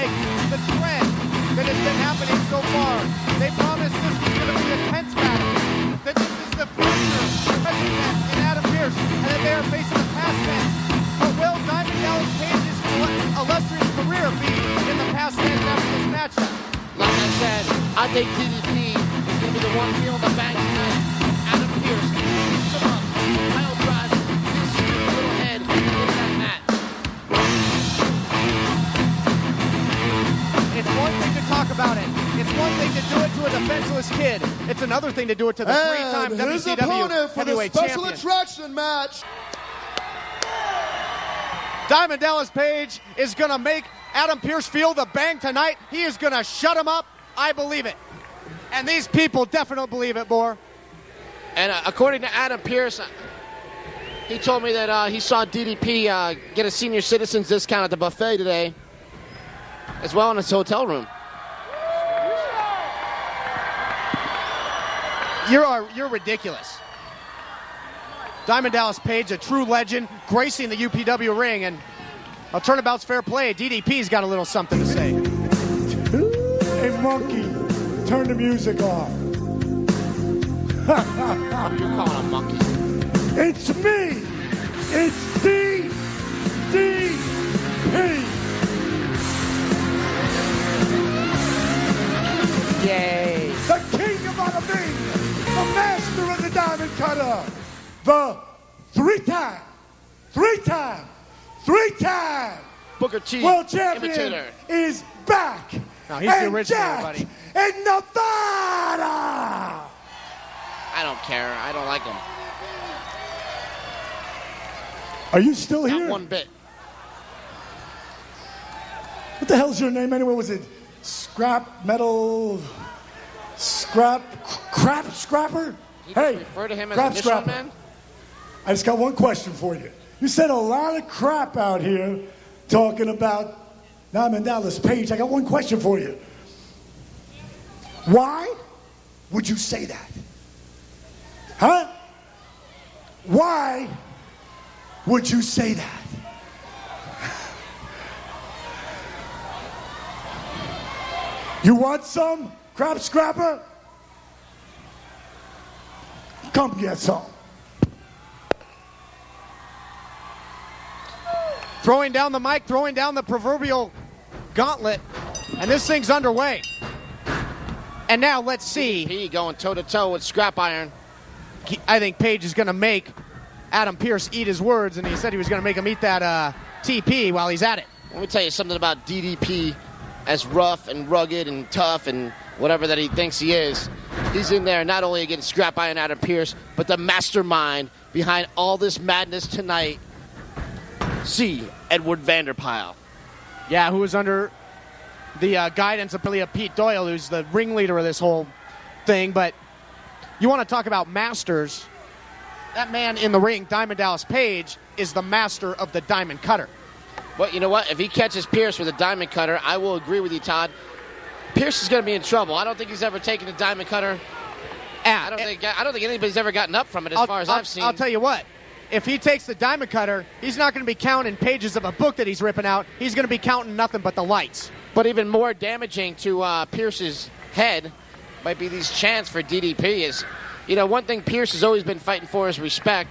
break the trend that has been happening so far. They promised this was going to be a tense match, that this is the future president in Adam Pearce, and that they are facing a past tense. But will Diamond Dallas Page's illustrious career be in the past tense after this matchup? Like I said, I think DDP is going to be the one feeling the bang tonight. Adam Pearce keeps him up. Kyle drives his little head into that mat. It's one thing to talk about it. It's one thing to do it to a defenseless kid. It's another thing to do it to the three-time WCW heavyweight special champion. attraction match. Diamond Dallas Page is going to make Adam Pearce feel the bang tonight. He is going to shut him up. I believe it. And these people definitely believe it, Boar. And according to Adam Pearce, he told me that he saw DDP get a senior citizens discount at the buffet today, as well in his hotel room. You're ridiculous. Diamond Dallas Page, a true legend, gracing the UPW ring, and a turnabout's fair play. DDP's got a little something to say. Hey, monkey, turn the music off. You're calling a monkey. It's me. It's DDP. Yay. The king of Bada Bing, the master of the diamond cutter, the three-time Booker T, world champion imitator. is back. No, he's the and original, Jack buddy. in Nevada. I don't care. I don't like him. Are you still Not here? one bit. What the hell's your name anyway? Was it Scrap Metal? Crap Scrapper? You Hey, just refer to him as Crap a Michelin Scrapper. Man? I just got one question for you. You said a lot of crap out here talking about Diamond Dallas Page. I got one question for you. Why would you say that? Huh? Why would you say that? You want some, Crap Scrapper? Come get some. Throwing down the mic, throwing down the proverbial gauntlet, and this thing's underway. And now let's see. DDP going toe-to-toe with Scrap Iron. I think Page is going to make Adam Pearce eat his words, and he said he was going to make him eat that TP while he's at it. Let me tell you something about DDP, as rough and rugged and tough and whatever that he thinks he is. He's in there not only against Scrap Iron Adam Pearce, but the mastermind behind all this madness tonight, C. Edward Vanderpyle. Yeah, who was under the guidance of Pete Doyle, who's the ringleader of this whole thing. But you want to talk about masters. That man in the ring, Diamond Dallas Page, is the master of the diamond cutter. But you know what? If he catches Pearce with a diamond cutter, I will agree with you, Todd. Pearce is going to be in trouble. I don't think he's ever taken a diamond cutter. I don't think anybody's ever gotten up from it as far as I've seen. I'll tell you what. If he takes the diamond cutter, he's not going to be counting pages of a book that he's ripping out. He's going to be counting nothing but the lights. But even more damaging to Pearce's head might be these chants for DDP. Is, you know, one thing Pearce has always been fighting for is respect.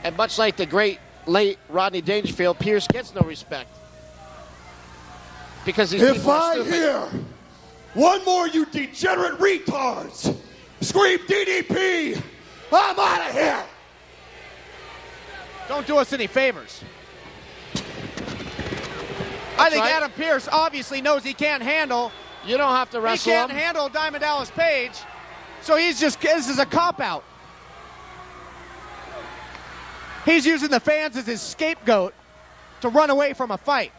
And much like the great late Rodney Dangerfield, Pearce gets no respect. Because these If people are I stupid. hear one more you degenerate retards scream DDP, I'm out of here. Don't do us any favors. I think right. Adam Pearce obviously knows he can't handle. You don't have to He wrestle can't him. handle Diamond Dallas Page. So this is a cop-out. He's using the fans as his scapegoat to run away from a fight.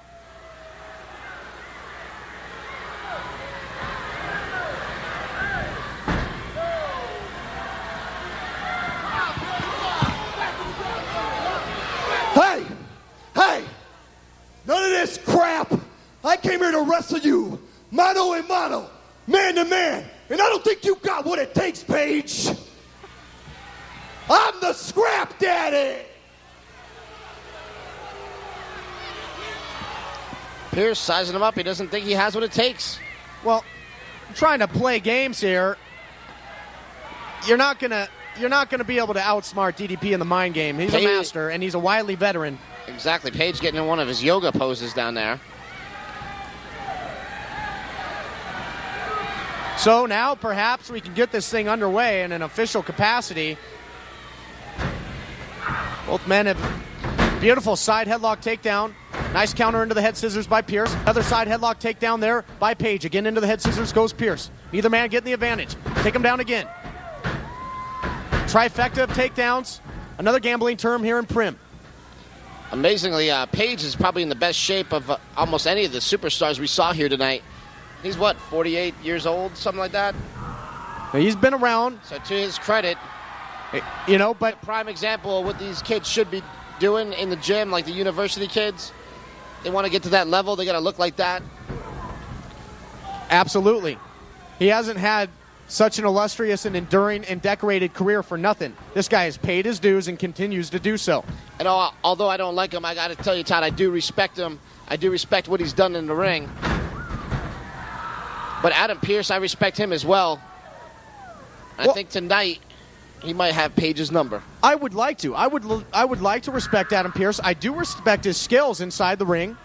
Hey, none of this crap. I came here to wrestle you, mano a mano, man to man, and I don't think you got what it takes, Paige. I'm the Scrap Daddy. Pearce sizing him up. He doesn't think he has what it takes. Well, trying to play games here, you're not gonna be able to outsmart DDP in the mind game. He's a master, and he's a wily veteran. Exactly. Page getting in one of his yoga poses down there. So now perhaps we can get this thing underway in an official capacity. Both men have beautiful side headlock takedown. Nice counter into the head scissors by Pearce. Another side headlock takedown there by Page. Again into the head scissors goes Pearce. Neither man getting the advantage. Take him down again. Trifecta of takedowns. Another gambling term here in Prim. Amazingly, Page is probably in the best shape of almost any of the superstars we saw here tonight. He's, 48 years old, something like that? He's been around. So to his credit, but a prime example of what these kids should be doing in the gym, like the university kids. They want to get to that level, they got to look like that. Absolutely. He hasn't had such an illustrious and enduring and decorated career for nothing. This guy has paid his dues and continues to do so. And although I don't like him, I got to tell you, Todd, I do respect him. I do respect what he's done in the ring. But Adam Pearce, I respect him as well. I think tonight he might have Page's number. I would like to. I would like to respect Adam Pearce. I do respect his skills inside the ring.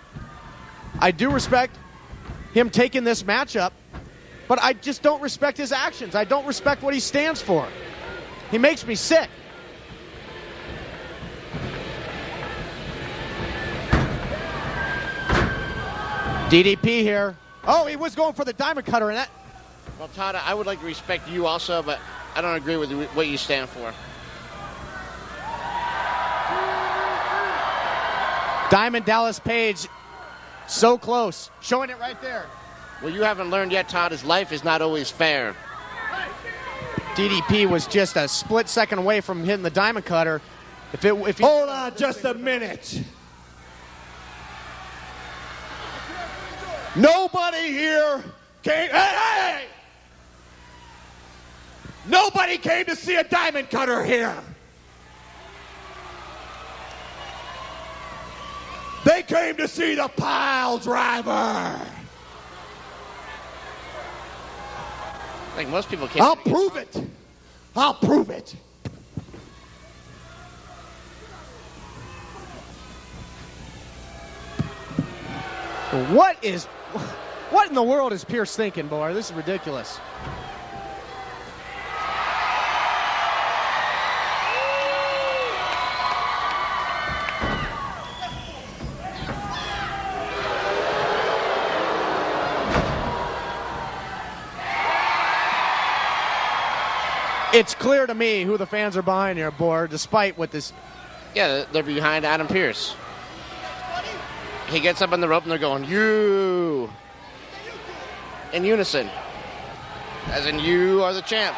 I do respect him taking this matchup. But I just don't respect his actions. I don't respect what he stands for. He makes me sick. DDP here. Oh, he was going for the diamond cutter, and that. Well, Todd, I would like to respect you also, but I don't agree with what you stand for. Diamond Dallas Page, so close. Showing it right there. Well, you haven't learned yet, Todd, his life is not always fair. DDP was just a split second away from hitting the diamond cutter. Hold on just a minute. Nobody here came. Hey! Nobody came to see a diamond cutter here. They came to see the pile driver. I think most people can't. I'll prove it. I'll prove it. What in the world is Pearce thinking, boy? This is ridiculous. It's clear to me who the fans are behind here, boy, despite what this... Yeah, they're behind Adam Pearce. He gets up on the rope and they're going, you! In unison. As in, you are the champ.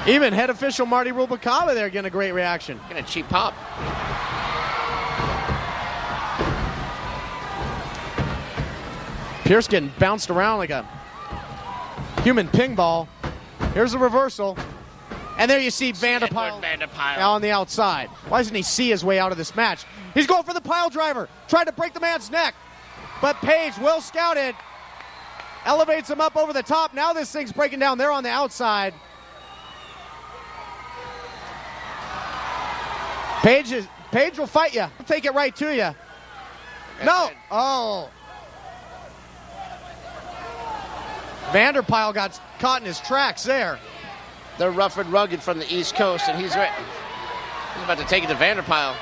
Even head official Marty Rubicava there getting a great reaction. Getting a cheap pop. Pearce getting bounced around like a human ping ball. Here's a reversal. And there you see Vanderpyle on the outside. Why doesn't he see his way out of this match? He's going for the pile driver. Tried to break the man's neck. But Page, well scouted, elevates him up over the top. Now this thing's breaking down there on the outside. Page will fight you. He'll take it right to you. No. Oh. Vanderpyle got caught in his tracks there. They're rough and rugged from the East Coast, and he's about to take it to Vanderpyle.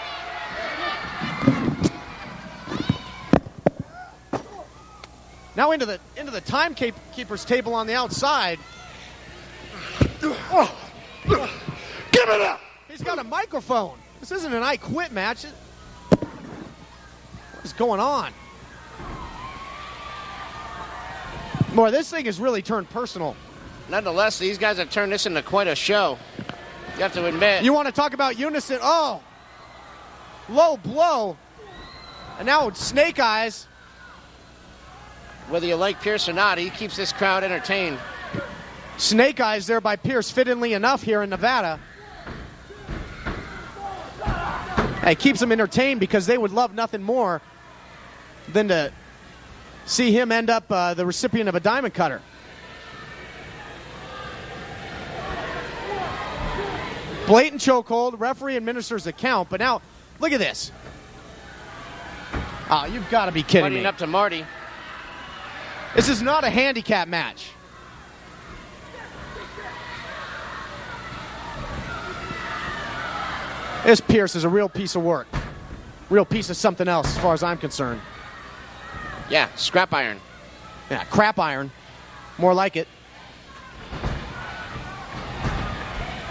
Now into the timekeeper's table on the outside. Oh. Give it up! He's got a microphone. This isn't an I Quit match. What is going on? Boy, this thing has really turned personal. Nonetheless, these guys have turned this into quite a show. You have to admit. You want to talk about unison? Oh, low blow. And now it's Snake Eyes. Whether you like Pearce or not, he keeps this crowd entertained. Snake Eyes there by Pearce, fittingly enough here in Nevada. It keeps them entertained because they would love nothing more than to see him end up the recipient of a diamond cutter. Blatant chokehold. Referee administers a count, but now look at this. Oh, you've got to be kidding me. Running up to Marty. This is not a handicap match. This Pearce is a real piece of work. Real piece of something else as far as I'm concerned. Yeah, scrap iron. Yeah, crap iron. More like it.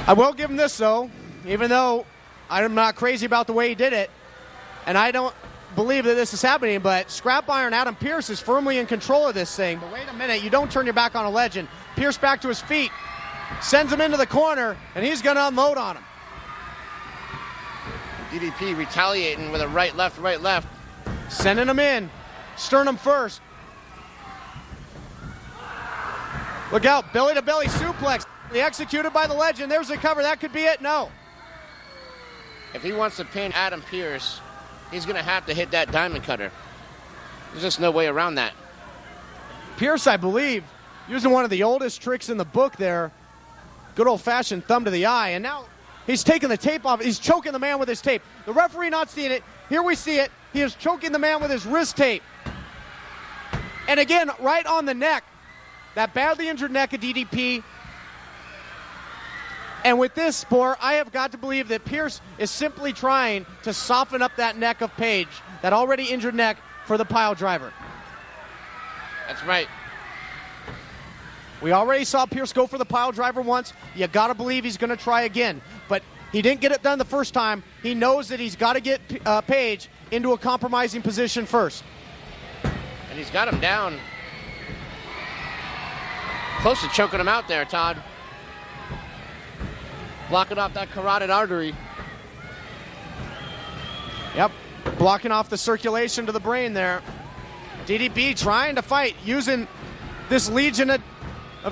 I will give him this, though, even though I'm not crazy about the way he did it, and I don't believe that this is happening, but scrap iron Adam Pearce is firmly in control of this thing. But wait a minute, you don't turn your back on a legend. Pearce back to his feet, sends him into the corner, and he's going to unload on him. DDP retaliating with a right, left. Sending him in. Sternum first. Look out, belly-to-belly suplex. Executed by the legend. There's the cover. That could be it. No. If he wants to pin Adam Pearce, he's going to have to hit that diamond cutter. There's just no way around that. Pearce, I believe, using one of the oldest tricks in the book there. Good old-fashioned thumb to the eye. And now he's taking the tape off. He's choking the man with his tape. The referee not seeing it. Here we see it. He is choking the man with his wrist tape. And again, right on the neck. That badly injured neck of DDP. And with this sport, I have got to believe that Pearce is simply trying to soften up that neck of Page, that already injured neck, for the pile driver. That's right. We already saw Pearce go for the pile driver once. You got to believe he's going to try again. But he didn't get it done the first time. He knows that he's got to get Page into a compromising position first. And he's got him down. Close to choking him out there, Todd. Blocking off that carotid artery. Yep, blocking off the circulation to the brain there. DDP trying to fight, using this legion of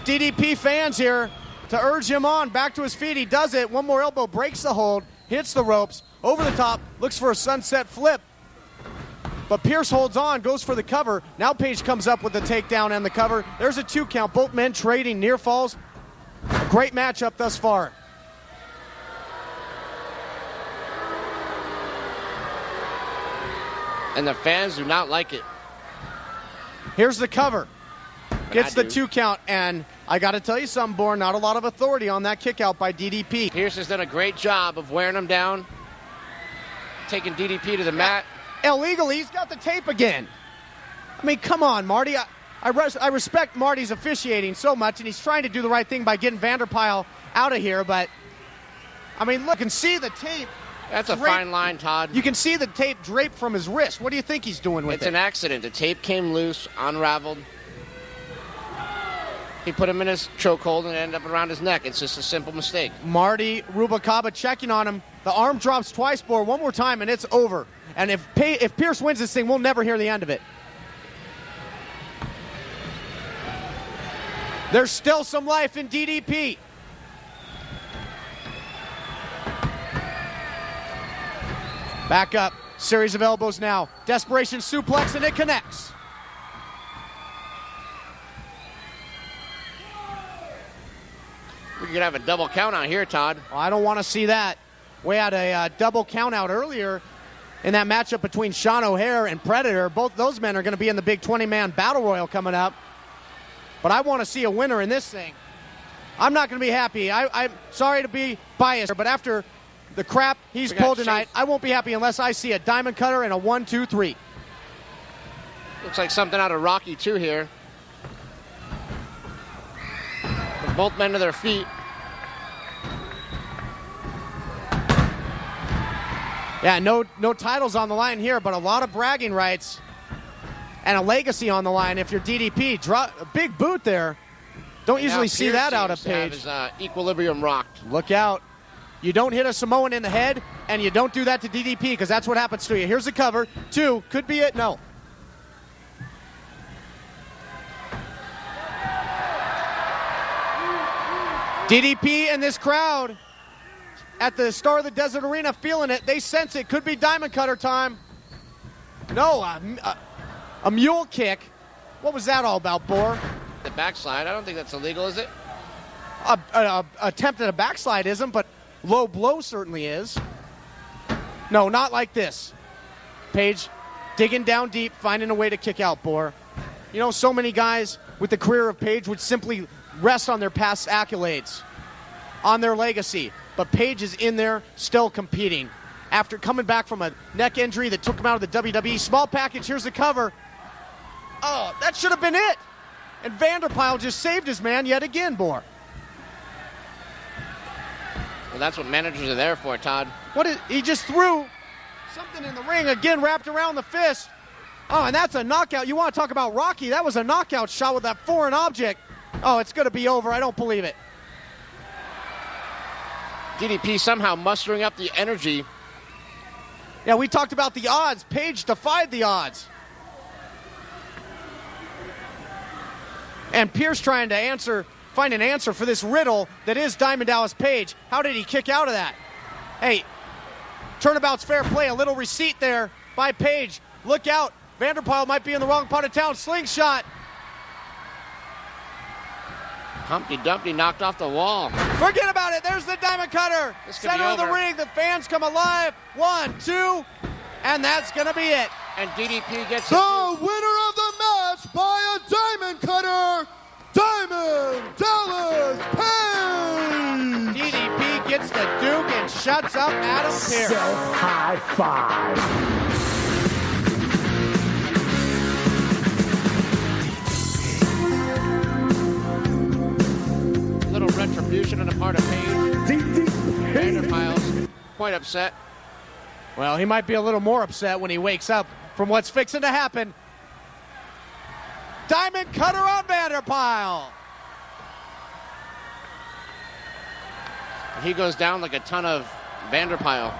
DDP fans here to urge him on back to his feet. He does it. One more elbow, breaks the hold, hits the ropes, over the top, looks for a sunset flip. But Pearce holds on, goes for the cover. Now Page comes up with the takedown and the cover. There's a 2 count. Both men trading near falls. A great matchup thus far. And the fans do not like it. Here's the cover. Gets the do. 2 count, and I got to tell you something, Born, not a lot of authority on that kick out by DDP. Pearce has done a great job of wearing him down, taking DDP to the mat. Illegally, he's got the tape again. I mean, come on, Marty. I respect Marty's officiating so much, and he's trying to do the right thing by getting Vanderpyle out of here, but, I mean, look and see the tape. That's a fine line, Todd. You can see the tape draped from his wrist. What do you think he's doing with it? It's an accident. The tape came loose, unraveled. He put him in his chokehold and it ended up around his neck. It's just a simple mistake. Marty Rubalcaba checking on him. The arm drops twice, Boar, one more time, and it's over. And if Pearce wins this thing, we'll never hear the end of it. There's still some life in DDP. Back up. Series of elbows now. Desperation suplex, and it connects. We could have a double count out here, Todd. Well, I don't want to see that. We had a double count out earlier in that matchup between Sean O'Hare and Predator. Both those men are going to be in the big 20-man battle royal coming up. But I want to see a winner in this thing. I'm not going to be happy. I'm sorry to be biased, but after the crap he's pulled tonight, I won't be happy unless I see a diamond cutter and a 1, 2, 3. Looks like something out of Rocky 2 here. With both men to their feet. Yeah, no titles on the line here, but a lot of bragging rights and a legacy on the line. If you're DDP, a big boot there. Don't usually see that out of Page. His equilibrium rocked. Look out. You don't hit a Samoan in the head, and you don't do that to DDP, because that's what happens to you. Here's the cover. 2, could be it. No. DDP and this crowd at the Star of the Desert Arena feeling it. They sense it. Could be Diamond Cutter time. No, a mule kick. What was that all about, Boar? The backslide, I don't think that's illegal, is it? Attempt at a backslide isn't, but low blow certainly is. No, not like this. Page digging down deep, finding a way to kick out, Boar. You know, so many guys with the career of Page would simply rest on their past accolades, on their legacy. But Page is in there still competing. After coming back from a neck injury that took him out of the WWE. Small package, here's the cover. Oh, that should have been it. And Vanderpyle just saved his man yet again, Boar. Well, that's what managers are there for, Todd. He just threw something in the ring, again wrapped around the fist. Oh, and that's a knockout. You want to talk about Rocky? That was a knockout shot with that foreign object. Oh, it's going to be over. I don't believe it. DDP somehow mustering up the energy. Yeah, we talked about the odds. Page defied the odds. And Pearce trying to find an answer for this riddle that is Diamond Dallas Page. How did he kick out of that? Hey, turnabout's fair play. A little receipt there by Page. Look out. Vanderpyle might be in the wrong part of town. Slingshot. Humpty Dumpty knocked off the wall. Forget about it. There's the Diamond Cutter. This could Center be of the over. ring. The fans come alive. 1, 2, and that's going to be it. And DDP gets The winner of the match by a Diamond Cutter, Diamond Dallas Page! DDP gets the Duke and shuts up Adam Pearce. Self-high five. little retribution on the part of Page. Vanderpyle's quite upset. Well, he might be a little more upset when he wakes up from what's fixing to happen. Diamond Cutter on Vanderpyle. He goes down like a ton of Vanderpyle.